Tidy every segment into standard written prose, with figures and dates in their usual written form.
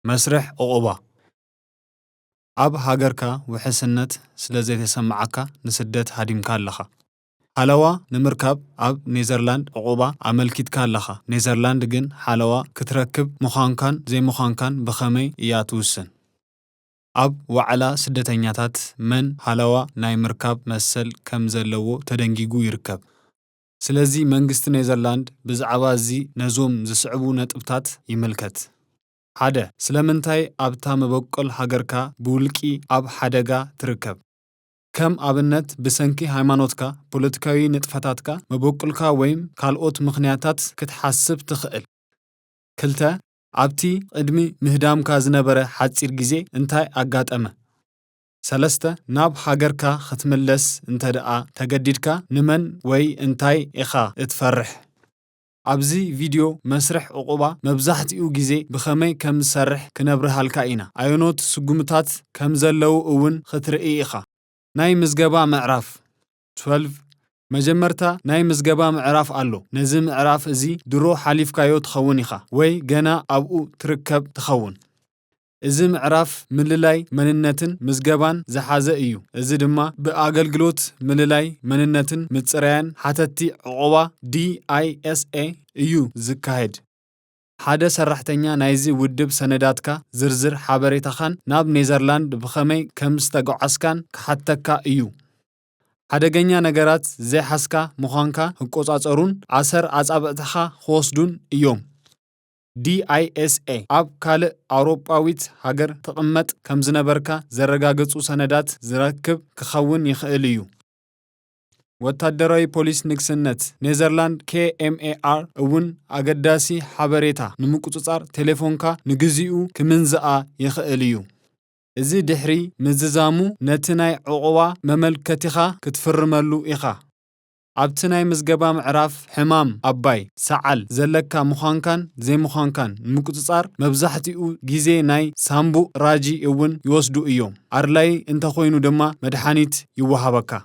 مسرح عقوبة أب هاجركا وحسنت سلازيت سمعكا نسدت هاديمكا لخا حلوة نمركب أب نيزرلاند عقوبة عملكيت كالخا نيزرلاند جن حلوة كتركب مخانكان زي مخانكان بخمي ياتوسن أب وعلى سدتينياتات من حلوة ناي مركب مسل كمزلو تدنجيجو يركب سلازي منجست نيزرلاند بزعوازي نزوم زسعبو نتبتات يملكت حدا سلامنتاي أبتا مبقل هاجركا بولكي أب حدقا تركب كم أبنت بسنكي هايمانوتكا بوليتكاوي نتفتاتكا مبقلكا ويم كالوت مخنياتات كتحسب تخيل كلتا أبتي قدمي مهدامكا زنبرة حاتسير جيزي انتاي أقات أما سلستا ناب هاجركا ختملس انتا دقا تجديدكا نمن وي انتاي إخا اتفرح أبزي فيديو مسرح عقوبة مبزحتيو جيزي بخمي كم سرح كنبرها الكائنة أيونوت سجومتات كم زلو أون خطرئي إخا ناي مزجبا معرف 12 مجمرتا ناي مزجبا معرف قالو نزم معرف زي درو حليف كايو تخون إخا وي جنا أبو تركب تخون إزم معرف مللاي مننتن مزجبان زحازة إيو إزي دما بأقلقلوت مللاي مننتن متصريان حتتي عقوبة DISA إيو زكاهد حدا سرحتنيا نايزي ودب سنداتكا زرزر حابريتخان ناب نيزرلاند بخمي كمستقو عسكان كحتكا إيو حدا جنيا نجارات زي حسكا مخانكا هكوز أصرون عسر عصابتخا خوصدون إيوم DISA أب كالي أوروباويت هاجر تقمت كم زنبركا زرقاقصو سندات زركب كخون يخيليو وتادراي بوليس نكسنت نيزرلاند KMAR اون اقداسي حبريتا نمقصصار تليفونكا نغزيو كمنزا يخيليو ازي دحري مززامو نتناي عقوبة مملكتيخا كتفرملو إخا أبتناي مزجبا معرف حمام أباي سعل زلكا مخانكان زي مخانكان نمقصصار مبزحتيو جيزي ناي سامبو راجي اون يوسدو إيوم أرلاي انت خوينو دما مدحانيت يوهابكا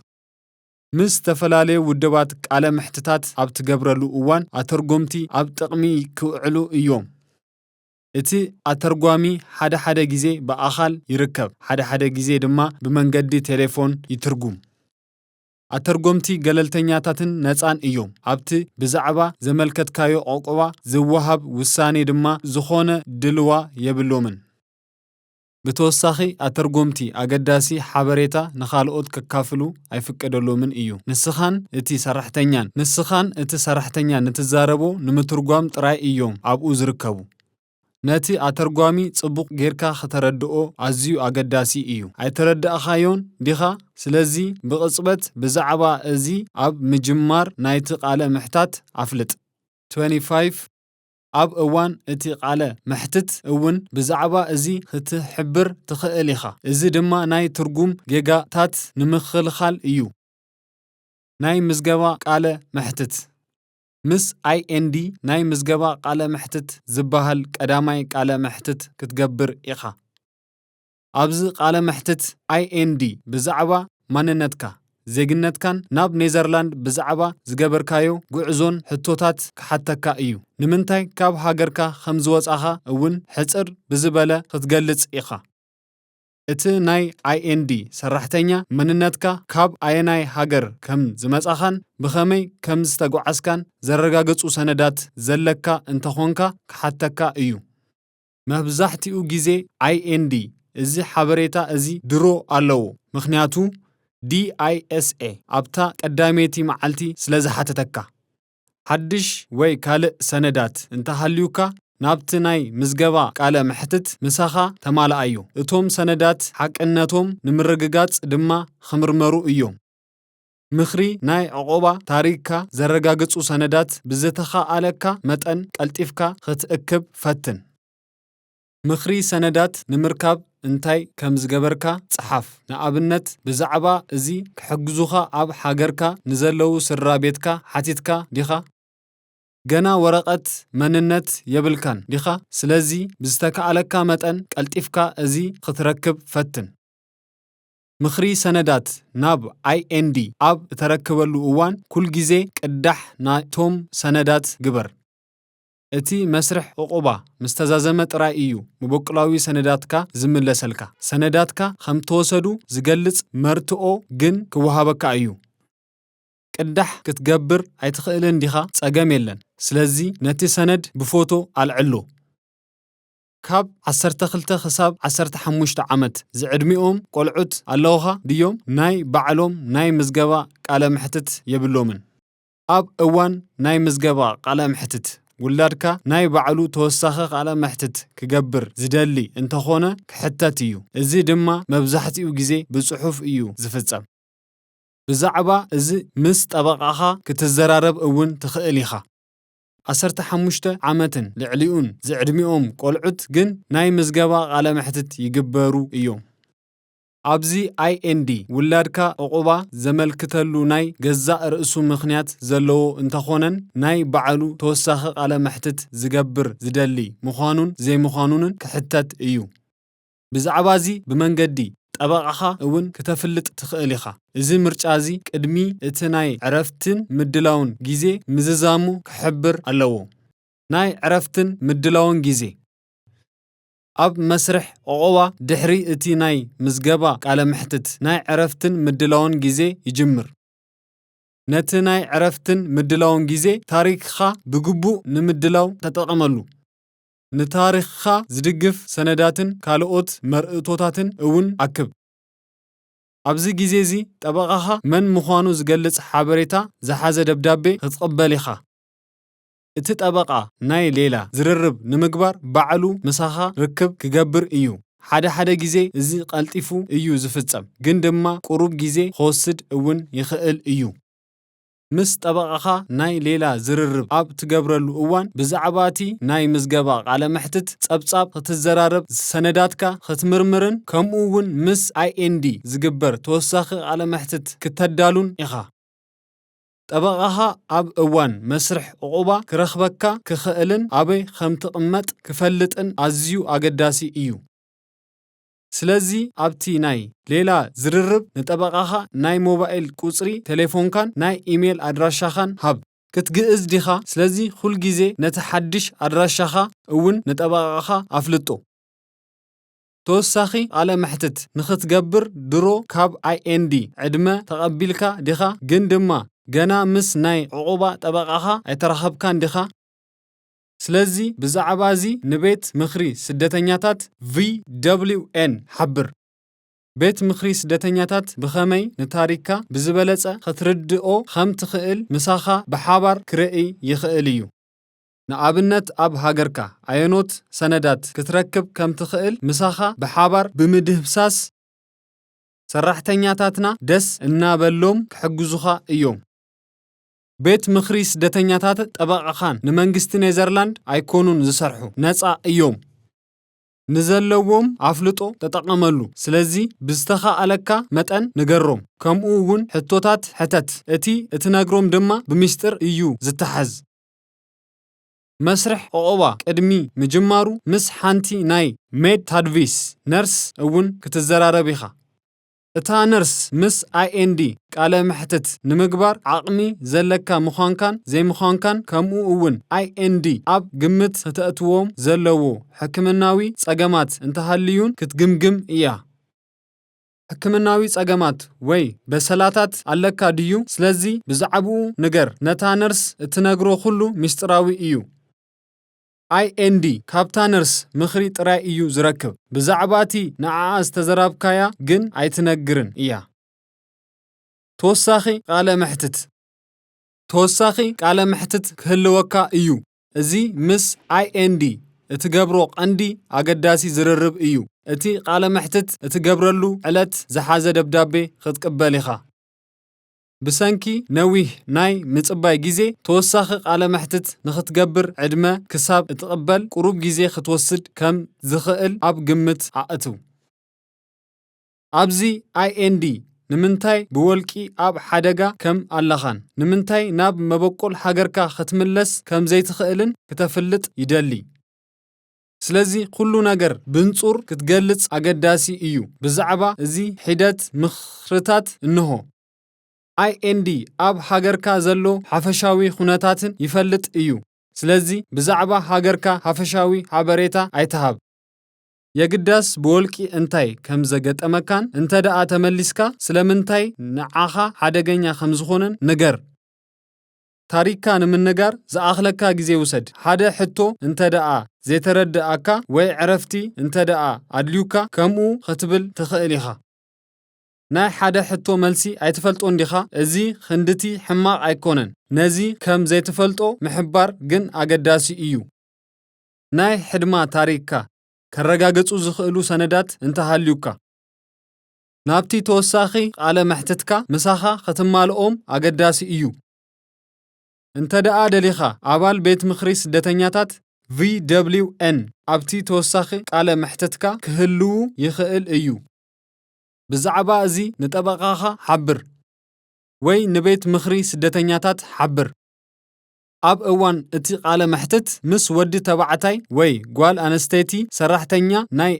مس تفلالي ودبات على محتتات أب تجبرلو أوان أترجمتي أب تقمي كوعلو يوم إتي أترجمي حدا جزء بأخال يركب حدا جزء دما بمنجدي تليفون يترجم أترجمتي قللتنياتن نتان يوم أبتي بزعبة زملكت كايو عقوبة زوهب وساني دما زخونة دلوا يبلومن بتوساخي أترجمتي أقداسي حبريتا نخالقوت ككافلو أيفكدلو من إيو نسخان إتي سرحتنيان نسخان إتي سرحتنيان نتزاربو نمترجم تراي إيوم أبو زركبو ناتي أترجمي صبوق غيركا ختردقو عزيو أقداسي إيو أي ترد أخايون ديخا سلزي بقصبت بزعبا أزي أب مجمار نايتق على محتات عفلت 25 أب أوان إتي قالة محتت أون بزعبا إزي ختحبر تخيليخا إزي دما ناي ترجم جيجا تات نمخلخال إيو ناي مزجبا قالة محتت مس IND ناي مزجبا قالة محتت زبهال قداماي قالة محتت كتجبر إخا أبز قالة محتت IND بزعبا ماننتكا زيجنتكان ناب نيزرلاند بزعبا زجبر كايو قعزون حتوتات كحتكا إيو نمنتاي كاب هاجركا خمزوات أخا أون حتر بزبالة تتجلس إخا إتي ناي IND سرحتنيا مننتكا كاب أيناي هاجر كم زمز أخان بخمي كم زتقو عسكان زرقاقصو سندات زلكا انتخونكا كحتكا إيو مهبزاحتيو جيزي IND إزي حبريتا إزي درو ألو مخنياتو DISA أبتا قداميتي معلتي سلازحتتكا حدش وي كالق سندات انت هاليوكا نابتناي مزجبا قال محتت مساخا تمالا أيو اتوم سندات حق انتوم نمرققات دما خمرمرو ايوم مخري ناي عقوبة تاريكا زرقاقصو سندات بزتخا آلكا متن قلتيفكا ختأكب فتن مخري سندات نمركب انتاي كمزجبركا صحاف نابنت بزعبا ازي كحجزوخا اب حاجركا نزلو سرابيتكا حاتيتكا ديخا جنا ورقت مننت يبلكان ديخا سلازي بزتكا علىكا متن قلتيفكا ازي ختركب فتن مخري سندات ناب IND اب تركبلو اوان كل جيزي قدح ناتوم سندات جبر እቲ መስርሕ ዕቑባ ምስተዛዘመ ጥራይ እዩ መበቆላዊ ሰነዳትካ ዝምለሰልካ። ሰነዳትካ ከም ተወሰዱ ዝገልጽ መርትዖ ግን ክወሃበካ እዩ። ቅዳሕ ክትገብር ኣይትኽእልን ዲኻ? ጸገም የለን። ስለዚ ነቲ ሰነድ ብፎቶ ኣልዕሎ። ካብ 12 ክሳብ 15 ዓመት ዝዕድሚኦም ቆልዑት ኣለዉኻ ድዮም? ናይ ባዕሎም ናይ ምዝገባ ቃለ መሕትት የብሎምን። ኣብ እዋን ናይ ምዝገባ ቃለ መሕትት ውላድካ ናይ ባዕሉ ተወሳኺ ቃለ መሕትት ክገብር ዝደሊ እንተኾነ ክሕተት እዩ። እዚ ድማ መብዛሕትኡ ግዜ ብጽሑፍ እዩ ዝፍጸም። ብዛዕባ እዚ ምስ ጠበቓኻ ክትዘራረብ እውን ትኽእል ኢኻ። 15 ዓመትን ልዕሊኡን ዝዕድሚኦም ቆልዑት ግን ናይ ምዝገባ ቃለ መሕትት ይግበሩ እዮም። ኣብዚ IND ውላድካ ዕቑባ ዘመልክተሉ ናይ ገዛእ ርእሱ ምኽንያት ዘለዎ እንተኾነን ናይ ባዕሉ ተወሳኺ ቃለ መሕትት ዝገብር ዝደሊ ምዃኑን ዘይምዃኑን ክሕተት እዩ። ብዛዕባ እዚ ብመንገዲ ጠበቓኻ እውን ከተፍልጥ ትኽእል ኢኻ። እዚ ምርጫ እዚ ቅድሚ እቲ ናይ ዕረፍትን ምድላውን ግዜ ምዝዛሙ ክሕብር ኣለዎ። ናይ ዕረፍትን ምድላውን ግዜ ኣብ መስርሕ ዕቑባ ድሕሪ እቲ ናይ ምዝገባ ቃለ መሕትት ናይ ዕረፍትን ምድላውን ግዜ ይጅምር። ነቲ ናይ ዕረፍትን ምድላውን ግዜ ታሪኽካ ብግቡእ ንምድላው ተጠቐመሉ። ንታሪኽካ ዝድግፍ ሰነዳትን ካልኦት መርኢቶታትን እውን ኣክብ። ኣብዚ ግዜ እዚ ጠበቓኻ መን ምዃኑ ዝገልጽ ሓበሬታ ዝሓዘ ደብዳቤ ክትቕበል ኢኻ። እቲ ጠበቓ ናይ ሌላ ዝርርብ ንምግባር ባዕሉ ምሳኻ ርክብ ክገብር እዩ። ሓደ ግዜ እዚ ቀልጢፉ እዩ ዝፍጸም፣ ግን ድማ ቁሩብ ግዜ ክወስድ እውን ይኽእል እዩ። ምስ ጠበቓኻ ናይ ሌላ ዝርርብ ኣብ ትገብረሉ እዋን ብዛዕባ እቲ ናይ ምዝገባ ቃለ መሕትት ጸብጻብ ክትዘራረብ፣ ሰነዳትካ ክትምርምርን ከምኡ እውን ምስ IND ዝግበር ተወሳኺ ቃለ መሕትት ክተዳሉን ኢኻ። ጠበቓኻ ኣብ እዋን መስርሕ ዕቑባ ክረኽበካ ክኽእልን ኣበይ ከም ትቕመጥ ክፈልጥን ኣዝዩ ኣገዳሲ እዩ። ስለዚ ኣብቲ ናይ ሌላ ዝርርብ ንጠበቓኻ ናይ ሞባይል ቁጽሪ ቴሌፎንካን ናይ ኢሜል ኣድራሻኻን ሃብ። ክትግእዝ ዲኻ? ስለዚ ኩል ግዜ ነቲ ሓድሽ ኣድራሻኻ እውን ንጠበቓኻ ኣፍልጦ። ተወሳኺ ቃለ መሕትት ንኽትገብር ድሮ ካብ IND ዕድመ ተቐቢልካ ዲኻ? ግን ድማ ገና ምስ ናይ ዕቑባ ጠበቓኻ ኣይተራኸብካን ዲኻ? ስለዚ ብዛዕባ እዚ ንቤት ምኽሪ ስደተኛታት VWN ሓብር። ቤት ምኽሪ ስደተኛታት ብኸመይ ንታሪኽካ ብዝበለጸ ክትርድኦ ከም ትኽእል ምሳኻ ብሓባር ክርኢ ይኽእል እዩ። ንኣብነት ኣብ ሃገርካ ኣየኖት ሰነዳት ክትረክብ ከም ትኽእል ምሳኻ ብሓባር ብምድህብሳስ ሰራሕተኛታትና ደስ እናበሎም ክሕግዙኻ እዮም። ቤት ምኽሪ ስደተኛታት ጠበቓኻን ንመንግስቲ ኔዘርላንድ ኣይኮኑን ዝሰርሑ፣ ነፃ እዮም። ንዘለዎም ኣፍልጦ ተጠቐመሉ። ስለዚ ብዝተኻኣለካ መጠን ንገሮም። ከምኡ እውን ሕቶታት ሕተት፣ እቲ እትነግሮም ድማ ብምስጢር እዩ ዝተሓዝ። መስርሕ ዕቑባ ቅድሚ ምጅማሩ ምስ ሓንቲ ናይ ሜድ ታድቪስ ነርስ እውን ክትዘራረብ ኢኻ። እታ ነርስ ምስ IND ቃለ መሕትት ንምግባር ዓቕሚ ዘለካ ምዃንካን ዘይምዃንካን ከምኡ እውን IND ኣብ ግምት ተተእትዎም ዘለዎ ሕክምናዊ ጸገማት እንተሃልዩን ክትግምግም እያ። ሕክምናዊ ጸገማት ወይ በሰላታት ኣለካ ድዩ? ስለዚ ብዛዕባኡ ንገር። ነታ ነርስ እትነግሮ ኩሉ ምስጢራዊ እዩ። IND ካብታ ነርስ ምኽሪ ጥራይ እዩ ዝረክብ። ብዛዕባ እቲ ንዓኣ ዝተዘራብካያ ግን ኣይትነግርን እያ። ተወሳኺ ቃለ መሕትት ክህልወካ እዩ። እዚ ምስ IND እትገብሮ ቀንዲ ኣገዳሲ ዝርርብ እዩ። እቲ ቃለ መሕትት እትገብረሉ ዕለት ዝሓዘ ደብዳቤ ክትቅበል ኢኻ። ብሰንኪ ነዊሕ ናይ ምጽባይ ግዜ ተወሳኺ ቃለ መሕትት ንኽትገብር ዕድመ ክሳብ እትቕበል ቁሩብ ግዜ ክትወስድ ከም ዝኽእል ኣብ ግምት ኣእትው። ኣብዚ IND ንምንታይ ብወልቂ ኣብ ሓደጋ ከም ኣለኻን ንምንታይ ናብ መበቆል ሃገርካ ክትምለስ ከም ዘይትኽእልን ከተፍልጥ ይደሊ። ስለዚ ኩሉ ነገር ብንጹር ክትገልጽ ኣገዳሲ እዩ። ብዛዕባ እዚ ሒደት ምኽርታት እንሆ። IND ኣብ ሃገርካ ዘሎ ሓፈሻዊ ኩነታትን ይፈልጥ እዩ። ስለዚህ ብዛዕባ ሃገርካ ሓፈሻዊ ሓበሬታ ኣይተሃብ። የግዳስ ብወልቂ እንታይ ከም ዘገጠመካን እንተ ደኣ ተመሊስካ ስለምንታይ ንዓኻ ሓደገኛ ከም ዝኾነን ንገር። ታሪክካ ንምንጋር ዝኣኽለካ ግዜ ውሰድ። ሓደ ሕቶ እንተ ደኣ ዘይተረድኣካ ወይ ዕረፍቲ እንተ ደኣ ኣድልዩካ ከምኡ ክትብል ትኽእል ኢኻ። ናይ ሓደ ሕቶ መልሲ ኣይትፈልጦን ዲኻ? እዚ ክንድቲ ሕማቕ ኣይኮነን። ነዚ ከም ዘይትፈልጦ ምሕባር ግን ኣገዳሲ እዩ። ናይ ሕድማ ታሪክካ ከረጋገጹ ዝኽእሉ ሰነዳት እንተሃልዩካ ናብቲ ተወሳኺ ቃለ መሕትትካ ምሳኻ ክትማልኦም ኣገዳሲ እዩ። እንተ ደኣ ደሊኻ ኣባል ቤት ምኽሪ ስደተኛታት VWN ኣብቲ ተወሳኺ ቃለ መሕትትካ ክህልው ይኽእል እዩ። ብዛዕባ እዚ ንጠበቓኻ ሓብር ወይ ንቤት ምኽሪ ስደተኛታት ሓብር። ኣብ እዋን እቲ ቃለ መሕትት ምስ ወዲ ተባዕታይ ወይ ጓል ኣነስተይቲ ሰራሕተኛ ናይ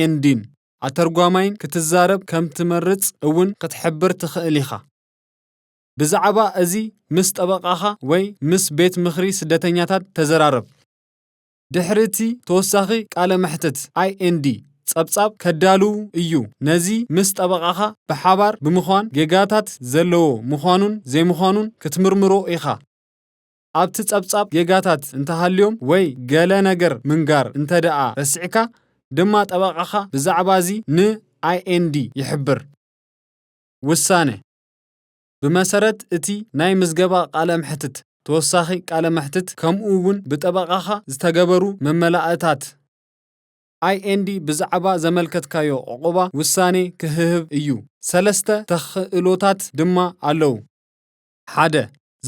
INDን ኣተርጓማይን ክትዛረብ ከም ትመርጽ እውን ክትሕብር ትኽእል ኢኻ። ብዛዕባ እዚ ምስ ጠበቓኻ ወይ ምስ ቤት ምኽሪ ስደተኛታት ተዘራረብ። ድሕሪ እቲ ተወሳኺ ቃለ መሕትት IND ጸብጻብ ከዳልው እዩ። ነዚ ምስ ጠበቓኻ ብሓባር ብምዃን ጌጋታት ዘለዎ ምዃኑን ዘይምዃኑን ክትምርምሮ ኢኻ። ኣብቲ ጸብጻብ ጌጋታት እንተሃልዮም ወይ ገለ ነገር ምንጋር እንተ ደኣ ረሲዕካ ድማ ጠበቓኻ ብዛዕባ እዚ ንIND ይሕብር። ውሳነ ብመሰረት እቲ ናይ ምዝገባ ቃለ መሕትት ተወሳኺ ቃለ መሕትት ከምኡ እውን ብጠበቓኻ ዝተገበሩ መመላእታት IND ብዛዕባ ዘመልከትካዮ ዕቑባ ውሳኔ ክህብ እዩ። 3 ተኽእሎታት ድማ ኣለዉ። 1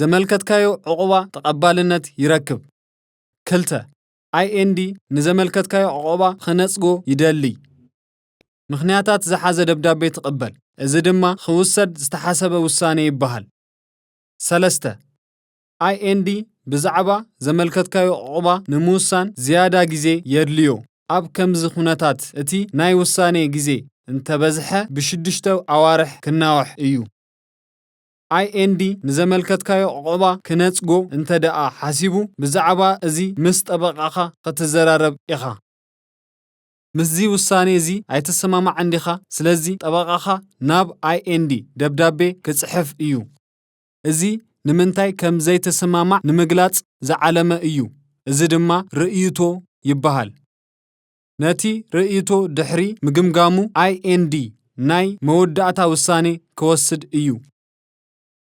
ዘመልከትካዮ ዕቑባ ተቐባልነት ይረክብ። 2 IND ንዘመልከትካዮ ዕቑባ ክነጽጎ ይደሊ። ምኽንያታት ዝሓዘ ደብዳቤ ትቕበል። እዚ ድማ ክውሰድ ዝተሓሰበ ውሳኔ ይበሃል። 3 IND ብዛዕባ ዘመልከትካዮ ዕቑባ ንምውሳን ዝያዳ ግዜ የድልዮ። ኣብ ከምዚ ኩነታት እቲ ናይ ውሳኔ ግዜ እንተበዝሐ ብ6 ኣዋርሕ ክናወሕ እዩ። IND ንዘመልከትካዮ ዕቑባ ክነጽጎ እንተ ደኣ ሓሲቡ ብዛዕባ እዚ ምስ ጠበቓኻ ክትዘራረብ ኢኻ። ምስዚ ውሳኔ እዚ ኣይትሰማማዕን ዲኻ? ስለዚ ጠበቓኻ ናብ IND ደብዳቤ ክጽሕፍ እዩ። እዚ ንምንታይ ከም ዘይትሰማማዕ ንምግላጽ ዝዓለመ እዩ። እዚ ድማ ርእይቶ ይበሃል። ነቲ ርእይቶ ድሕሪ ምግምጋሙ IND ናይ መወዳእታ ውሳኔ ክወስድ እዩ።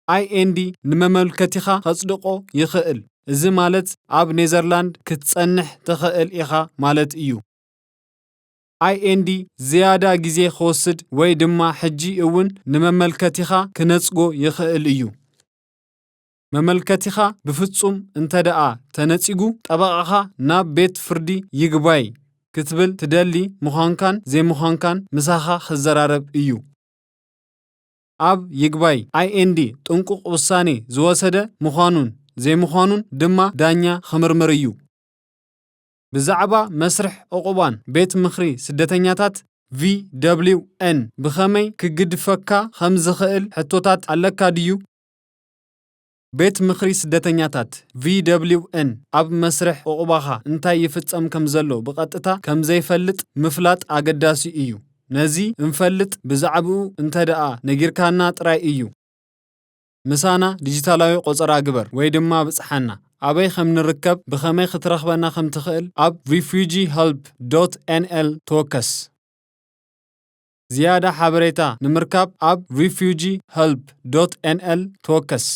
IND ንመመልከቲኻ ከጽድቆ ይኽእል። እዚ ማለት ኣብ ኔዘርላንድ ክትጸንሕ ትኽእል ኢኻ ማለት እዩ። IND ዝያዳ ግዜ ክወስድ ወይ ድማ ሕጂ እውን ንመመልከቲኻ ክነጽጎ ይኽእል እዩ። መመልከቲኻ ብፍጹም እንተ ደኣ ተነጺጉ ጠበቓኻ ናብ ቤት ፍርዲ ይግባይ ክትብል ትደሊ ምዃንካን ዘይምዃንካን ምሳኻ ክዘራረብ እዩ። ኣብ ይግባይ IND ጥንቁቕ ውሳኔ ዝወሰደ ምዃኑን ዘይምዃኑን ድማ ዳኛ ክምርምር እዩ። ብዛዕባ መስርሕ ዕቑባን ቤት ምኽሪ ስደተኛታት VWN ብኸመይ ክግድፈካ ከም ዝኽእል ሕቶታት ኣለካ ድዩ? ቤት ምኽሪ ስደተኛታት VWN ኣብ መስርሕ ዕቑባኻ እንታይ ይፍጸም ከም ዘሎ ብቐጥታ ከም ዘይፈልጥ ምፍላጥ ኣገዳሲ እዩ። ነዚ እንፈልጥ ብዛዕባኡ እንተ ደኣ ነጊርካና ጥራይ እዩ። ምሳና ዲጂታላዊ ቆፀራ ግበር ወይ ድማ ብጽሓና ኣበይ ከም ንርከብ ብኸመይ ክትረኽበና ከም ትኽእል ኣብ refugeehelp.nl ተወከስ። ዝያዳ ሓበሬታ ንምርካብ ኣብ refugeehelp.nl ተወከስ።